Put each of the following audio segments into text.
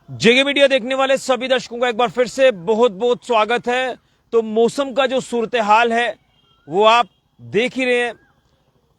जेके media देखने वाले सभी दर्शकों का एक बार फिर से बहुत बहुत स्वागत है। तो मौसम का जो सूरत हाल है वो आप देख ही रहे हैं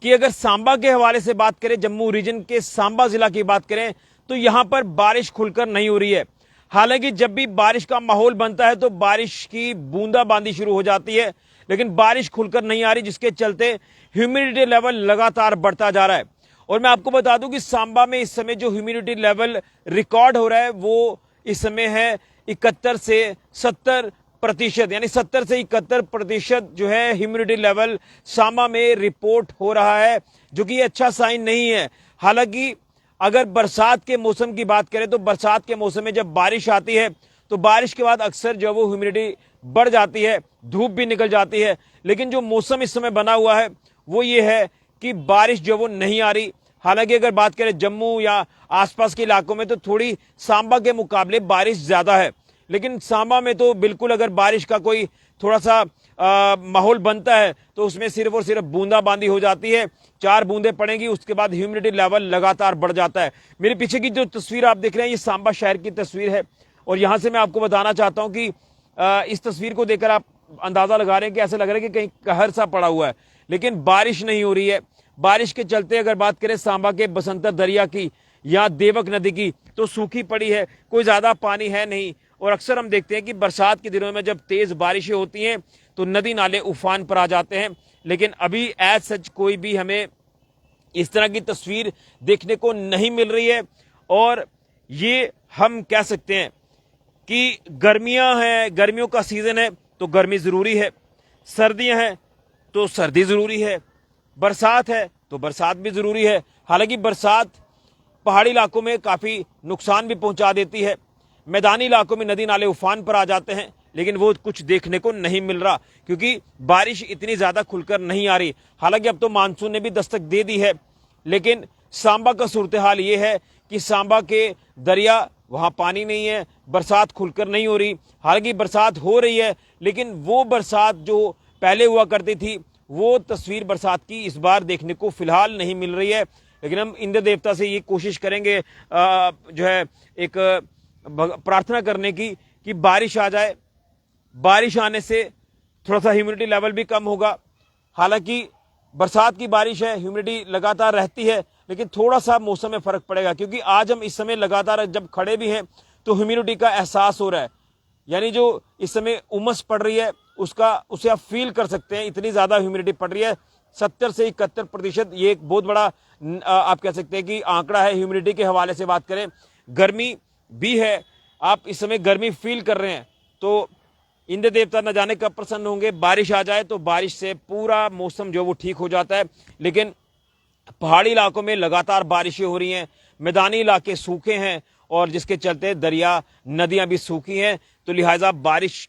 कि अगर सांबा के हवाले से बात करें, जम्मू रीजन के सांबा जिला की बात करें तो यहां पर बारिश खुलकर नहीं हो रही है। हालांकि जब भी बारिश का माहौल बनता है तो बारिश की बूंदाबांदी शुरू हो जाती है, लेकिन बारिश खुलकर नहीं आ रही, जिसके चलते ह्यूमिडिटी लेवल लगातार बढ़ता जा रहा है। और मैं आपको बता दूं कि सांबा में इस समय जो ह्यूमिडिटी लेवल रिकॉर्ड हो रहा है वो इस समय है 71 से 70%, यानी 70 से 71% जो है ह्यूमिडिटी लेवल सांबा में रिपोर्ट हो रहा है, जो कि अच्छा साइन नहीं है। हालांकि अगर बरसात के मौसम की बात करें तो बरसात के मौसम में जब बारिश आती है तो बारिश के बाद अक्सर जो वो ह्यूमिडिटी बढ़ जाती है, धूप भी निकल जाती है। लेकिन जो मौसम इस समय बना हुआ है वो ये है कि बारिश जो वो नहीं आ रही। हालांकि अगर बात करें जम्मू या आसपास के इलाकों में तो थोड़ी सांबा के मुकाबले बारिश ज्यादा है, लेकिन सांबा में तो बिल्कुल अगर बारिश का कोई थोड़ा सा माहौल बनता है तो उसमें सिर्फ और सिर्फ बूंदाबांदी हो जाती है। 4 बूंदें पड़ेंगी, उसके बाद ह्यूमिडिटी लेवल लगातार बढ़ जाता है। मेरे पीछे की जो तस्वीर आप देख रहे हैं ये सांबा शहर की तस्वीर है, और यहां से मैं आपको बताना चाहता हूं कि इस तस्वीर को देखकर आप अंदाजा लगा रहे हैं कि ऐसा लग रहा है कि कहीं कहर सा पड़ा हुआ है, लेकिन बारिश नहीं हो रही है। बारिश के चलते अगर बात करें सांबा के बसंतर दरिया की या देवक नदी की तो सूखी पड़ी है, कोई ज्यादा पानी है नहीं। और अक्सर हम देखते हैं कि बरसात के दिनों में जब तेज बारिशें होती हैं तो नदी नाले उफान पर आ जाते हैं, लेकिन अभी एज सच कोई भी हमें इस तरह की तस्वीर देखने को नहीं मिल रही है। और ये हम कह सकते हैं कि गर्मियां हैं, गर्मियों का सीजन है तो गर्मी जरूरी है, सर्दियां हैं तो सर्दी जरूरी है, बरसात है तो बरसात भी जरूरी है। हालांकि बरसात पहाड़ी इलाकों में काफी नुकसान भी पहुंचा देती है, मैदानी इलाकों में नदी नाले उफान पर आ जाते हैं, लेकिन वो कुछ देखने को नहीं मिल रहा क्योंकि बारिश इतनी ज्यादा खुलकर नहीं आ रही। हालांकि अब तो मानसून ने भी दस्तक दे दी है, लेकिन सांबा का सूरत हाल ये है कि सांबा के दरिया वहां पानी नहीं है, बरसात खुलकर नहीं हो रही। हालांकि बरसात हो रही है, लेकिन वो बरसात जो पहले हुआ करती थी वो तस्वीर बरसात की इस बार देखने को फिलहाल नहीं मिल रही है। लेकिन हम इंद्र देवता से ये कोशिश करेंगे जो है एक प्रार्थना करने की कि बारिश आ जाए। बारिश आने से थोड़ा सा ह्यूमिडिटी लेवल भी कम होगा। हालांकि बरसात की बारिश है, ह्यूमिडिटी लगातार रहती है, लेकिन थोड़ा सा मौसम में फर्क पड़ेगा क्योंकि आज हम इस समय लगातार जब खड़े भी हैं तो ह्यूमिडिटी का एहसास हो रहा है, यानी जो इस समय उमस पड़ रही है उसे आप फील कर सकते हैं, इतनी ज्यादा ह्यूमिडिटी पड़ रही है। 70 से 71%, ये एक बहुत बड़ा आप कह सकते हैं कि आंकड़ा है। ह्यूमिडिटी के हवाले से बात करें, गर्मी भी है, आप इस समय गर्मी फील कर रहे हैं, तो इंद्र देवता न जाने कब प्रसन्न होंगे। बारिश आ जाए तो बारिश से पूरा मौसम जो वो ठीक हो जाता है, लेकिन पहाड़ी इलाकों में लगातार बारिशें हो रही हैं, मैदानी इलाके सूखे हैं और जिसके चलते दरिया नदियां भी सूखी हैं, तो लिहाजा बारिश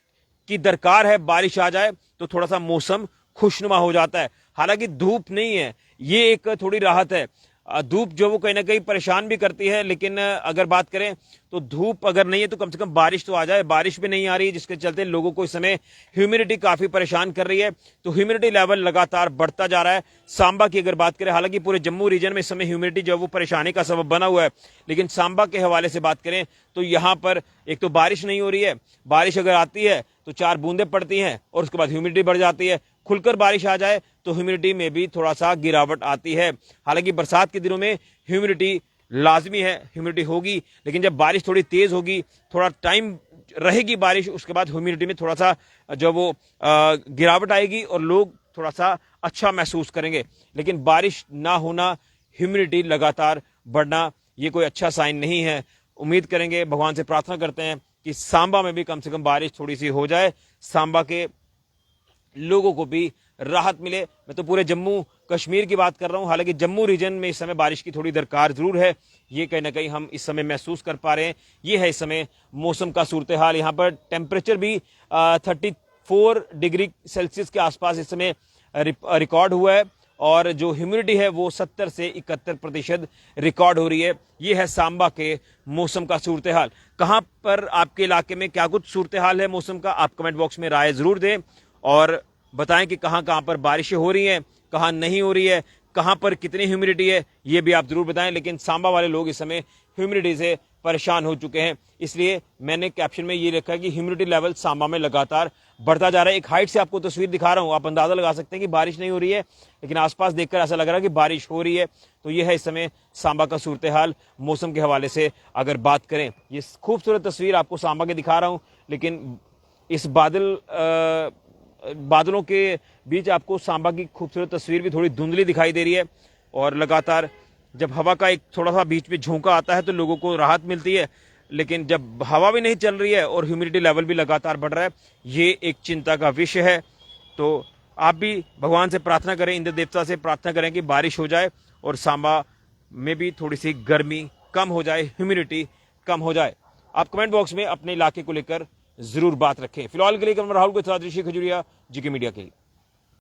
की दरकार है। बारिश आ जाए तो थोड़ा सा मौसम खुशनुमा हो जाता है। हालांकि धूप नहीं है, ये एक थोड़ी राहत है। धूप जो वो कहीं ना कहीं परेशान भी करती है, लेकिन अगर बात करें तो धूप अगर नहीं है तो कम से कम बारिश तो आ जाए। बारिश भी नहीं आ रही, जिसके चलते लोगों को इस समय ह्यूमिडिटी काफी परेशान कर रही है, तो ह्यूमिडिटी लेवल लगातार बढ़ता जा रहा है। सांबा की अगर बात करें, हालांकि पूरे जम्मू रीजन में इस समय ह्यूमिडिटी जो वो परेशानी का सबब बना हुआ है, लेकिन सांबा के हवाले से बात करें तो यहां पर एक तो बारिश नहीं हो रही है, बारिश अगर आती है तो 4 बूंदें पड़ती हैं और उसके बाद ह्यूमिडिटी बढ़ जाती है। खुलकर बारिश आ जाए तो ह्यूमिडिटी में भी थोड़ा सा गिरावट आती है। हालांकि बरसात के दिनों में ह्यूमिडिटी लाजमी है, ह्यूमिडिटी होगी, लेकिन जब बारिश थोड़ी तेज होगी, थोड़ा टाइम रहेगी बारिश, उसके बाद ह्यूमिडिटी में थोड़ा सा जो वो गिरावट आएगी और लोग थोड़ा सा अच्छा महसूस करेंगे। लेकिन बारिश ना होना, ह्यूमिडिटी लगातार बढ़ना, ये कोई अच्छा साइन नहीं है। उम्मीद करेंगे, भगवान से प्रार्थना करते हैं कि सांबा में भी कम से कम बारिश थोड़ी सी हो जाए, सांबा के लोगों को भी राहत मिले। मैं तो पूरे जम्मू कश्मीर की बात कर रहा हूं, हालांकि जम्मू रीजन में इस समय बारिश की थोड़ी दरकार जरूर है, ये कहीं ना कहीं हम इस समय महसूस कर पा रहे हैं। ये है इस समय मौसम का सूरत हाल। यहाँ पर टेम्परेचर भी 34 डिग्री सेल्सियस के आसपास इस समय रिकॉर्ड हुआ है और जो ह्यूमिडिटी है वो 70 से 71% रिकॉर्ड हो रही है। ये है सांबा के मौसम का सूरत हाल। कहां पर आपके इलाके में क्या कुछ सूरत हाल है मौसम का, आप कमेंट बॉक्स में राय जरूर दें और बताएं कि कहां कहां पर बारिशें हो रही हैं, कहां नहीं हो रही है, कहां पर कितनी ह्यूमिडिटी है, ये भी आप जरूर बताएं। लेकिन सांबा वाले लोग इस समय ह्यूमिडिटी से परेशान हो चुके हैं। इसलिए मैंने कैप्शन में ये लिखा है कि ह्यूमिडिटी लेवल सांबा में लगातार बढ़ता जा रहा है। एक हाइट से आपको तस्वीर दिखा रहा हूं, आप अंदाजा लगा सकते हैं कि बारिश नहीं हो रही है, लेकिन आसपास देखकर ऐसा लग रहा है कि बारिश हो रही है। तो यह है इस समय सांबा का सूरत हाल। मौसम के हवाले से अगर बात करें, ये खूबसूरत तस्वीर आपको सांबा की दिखा रहा हूं, लेकिन इस बादलों के बीच आपको सांबा की खूबसूरत तस्वीर भी थोड़ी धुंधली दिखाई दे रही है। और लगातार जब हवा का एक थोड़ा सा बीच में झोंका आता है तो लोगों को राहत मिलती है, लेकिन जब हवा भी नहीं चल रही है और ह्यूमिडिटी लेवल भी लगातार बढ़ रहा है, ये एक चिंता का विषय है। तो आप भी भगवान से प्रार्थना करें, इंद्र देवता से प्रार्थना करें कि बारिश हो जाए और सांबा में भी थोड़ी सी गर्मी कम हो जाए, ह्यूमिडिटी कम हो जाए। आप कमेंट बॉक्स में अपने इलाके को लेकर जरूर बात रखें। फिलहाल के लिए राहुल के साथ ऋषि खजुरिया, जीके मीडिया के लिए।